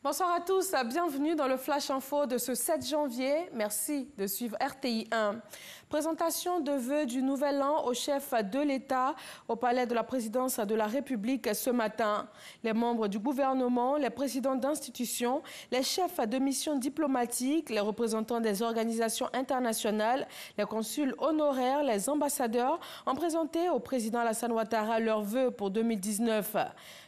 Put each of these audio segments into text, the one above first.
Bonsoir à tous, bienvenue dans le Flash Info de ce 7 janvier. Merci de suivre RTI 1. Présentation de vœux du Nouvel An au chef de l'État au palais de la présidence de la République ce matin. Les membres du gouvernement, les présidents d'institutions, les chefs de missions diplomatiques, les représentants des organisations internationales, les consuls honoraires, les ambassadeurs ont présenté au président Alassane Ouattara leurs vœux pour 2019.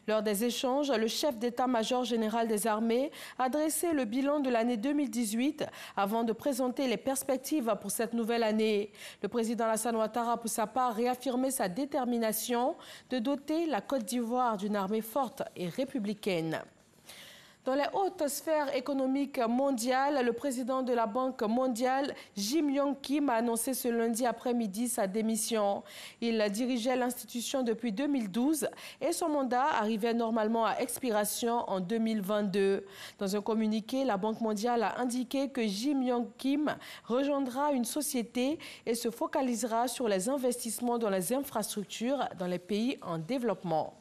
Lors des échanges, le chef d'état-major général des armées a dressé le bilan de l'année 2018 avant de présenter les perspectives pour cette nouvelle année. Le président Alassane Ouattara, pour sa part, réaffirmé sa détermination de doter la Côte d'Ivoire d'une armée forte et républicaine. Dans les hautes sphères économiques mondiales, le président de la Banque mondiale, Jim Yong Kim, a annoncé ce lundi après-midi sa démission. Il dirigeait l'institution depuis 2012 et son mandat arrivait normalement à expiration en 2022. Dans un communiqué, la Banque mondiale a indiqué que Jim Yong Kim rejoindra une société et se focalisera sur les investissements dans les infrastructures dans les pays en développement.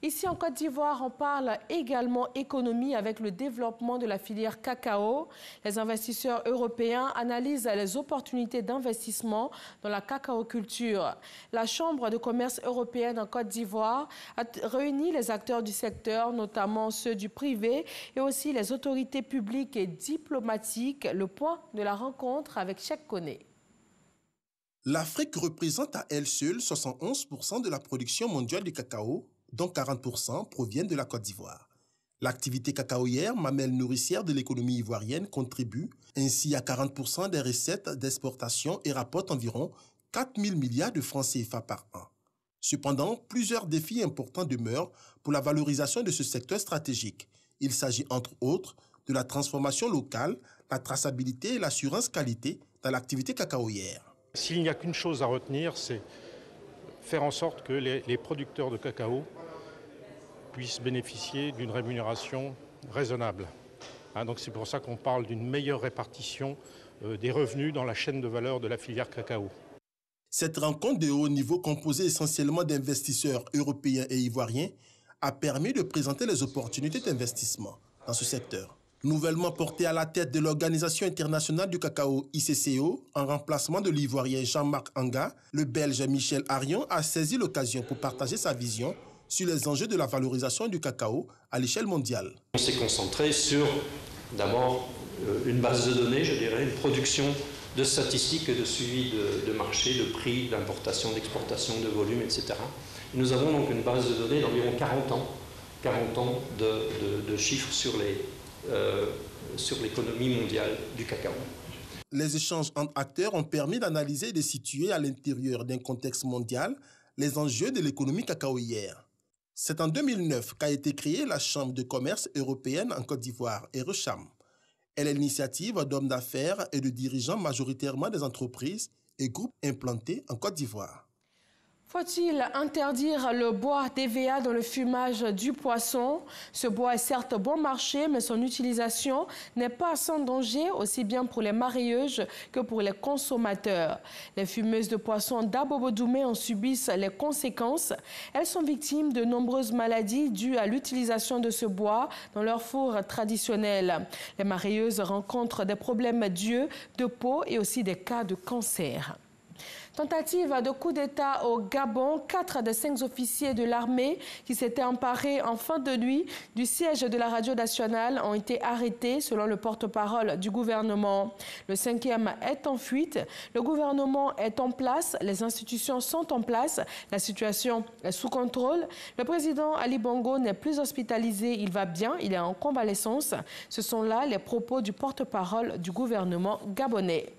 Ici en Côte d'Ivoire, on parle également économie avec le développement de la filière cacao. Les investisseurs européens analysent les opportunités d'investissement dans la cacaoculture. La Chambre de commerce européenne en Côte d'Ivoire a réuni les acteurs du secteur, notamment ceux du privé et aussi les autorités publiques et diplomatiques. Le point de la rencontre avec Cheikh Koné. L'Afrique représente à elle seule 71% de la production mondiale de cacao, dont 40% proviennent de la Côte d'Ivoire. L'activité cacaoyère, mamelle nourricière de l'économie ivoirienne, contribue ainsi à 40% des recettes d'exportation et rapporte environ 4 000 milliards de francs CFA par an. Cependant, plusieurs défis importants demeurent pour la valorisation de ce secteur stratégique. Il s'agit entre autres de la transformation locale, la traçabilité et l'assurance qualité dans l'activité cacaoyère. S'il n'y a qu'une chose à retenir, c'est faire en sorte que les producteurs de cacao puissent bénéficier d'une rémunération raisonnable. Donc c'est pour ça qu'on parle d'une meilleure répartition des revenus dans la chaîne de valeur de la filière cacao. Cette rencontre de haut niveau, composée essentiellement d'investisseurs européens et ivoiriens, a permis de présenter les opportunités d'investissement dans ce secteur. Nouvellement porté à la tête de l'Organisation internationale du cacao ICCO, en remplacement de l'Ivoirien Jean-Marc Anga, le Belge Michel Arion a saisi l'occasion pour partager sa vision sur les enjeux de la valorisation du cacao à l'échelle mondiale. On s'est concentré sur, d'abord, une base de données, je dirais, une production de statistiques et de suivi de marché, de prix, d'importation, d'exportation, de volume, etc. Et nous avons donc une base de données d'environ 40 ans de chiffres sur l'économie mondiale du cacao. Les échanges entre acteurs ont permis d'analyser et de situer à l'intérieur d'un contexte mondial les enjeux de l'économie cacaoyère. C'est en 2009 qu'a été créée la Chambre de commerce européenne en Côte d'Ivoire, EUROCHAM. Elle est l'initiative d'hommes d'affaires et de dirigeants majoritairement des entreprises et groupes implantés en Côte d'Ivoire. Faut-il interdire le bois d'EVA dans le fumage du poisson? Ce bois est certes bon marché, mais son utilisation n'est pas sans danger, aussi bien pour les mareyeuses que pour les consommateurs. Les fumeuses de poissons d'Abobodoumé en subissent les conséquences. Elles sont victimes de nombreuses maladies dues à l'utilisation de ce bois dans leur four traditionnel. Les mareyeuses rencontrent des problèmes d'yeux, de peau et aussi des cas de cancer. Tentative de coup d'État au Gabon, 4 des 5 officiers de l'armée qui s'étaient emparés en fin de nuit du siège de la radio nationale ont été arrêtés selon le porte-parole du gouvernement. Le 5e est en fuite, le gouvernement est en place, les institutions sont en place, la situation est sous contrôle. Le président Ali Bongo n'est plus hospitalisé, il va bien, il est en convalescence. Ce sont là les propos du porte-parole du gouvernement gabonais.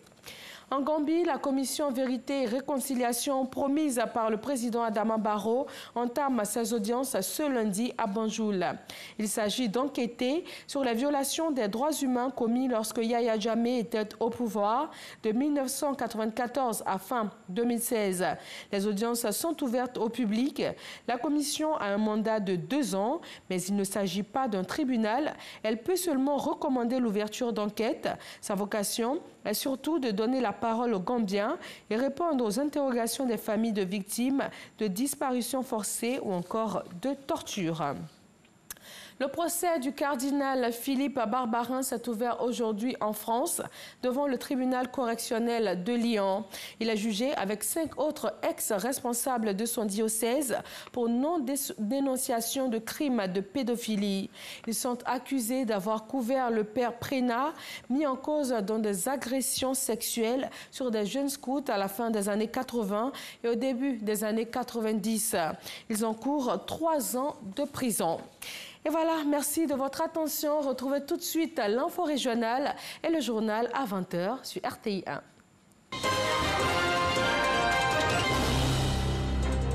En Gambie, la commission Vérité et Réconciliation promise par le président Adama Barrow entame ses audiences ce lundi à Banjul. Il s'agit d'enquêter sur les violations des droits humains commis lorsque Yahya Jammeh était au pouvoir de 1994 à fin 2016. Les audiences sont ouvertes au public. La commission a un mandat de 2 ans, mais il ne s'agit pas d'un tribunal. Elle peut seulement recommander l'ouverture d'enquêtes. Sa vocation est surtout de donner la parole aux Gambiens et répondre aux interrogations des familles de victimes de disparitions forcées ou encore de torture. Le procès du cardinal Philippe Barbarin s'est ouvert aujourd'hui en France devant le tribunal correctionnel de Lyon. Il a jugé avec 5 autres ex-responsables de son diocèse pour non-dénonciation de crimes de pédophilie. Ils sont accusés d'avoir couvert le père Prénat, mis en cause dans des agressions sexuelles sur des jeunes scouts à la fin des années 80 et au début des années 90. Ils encourent 3 ans de prison. Et voilà, merci de votre attention. Retrouvez tout de suite l'info régionale et le journal à 20h sur RTI 1.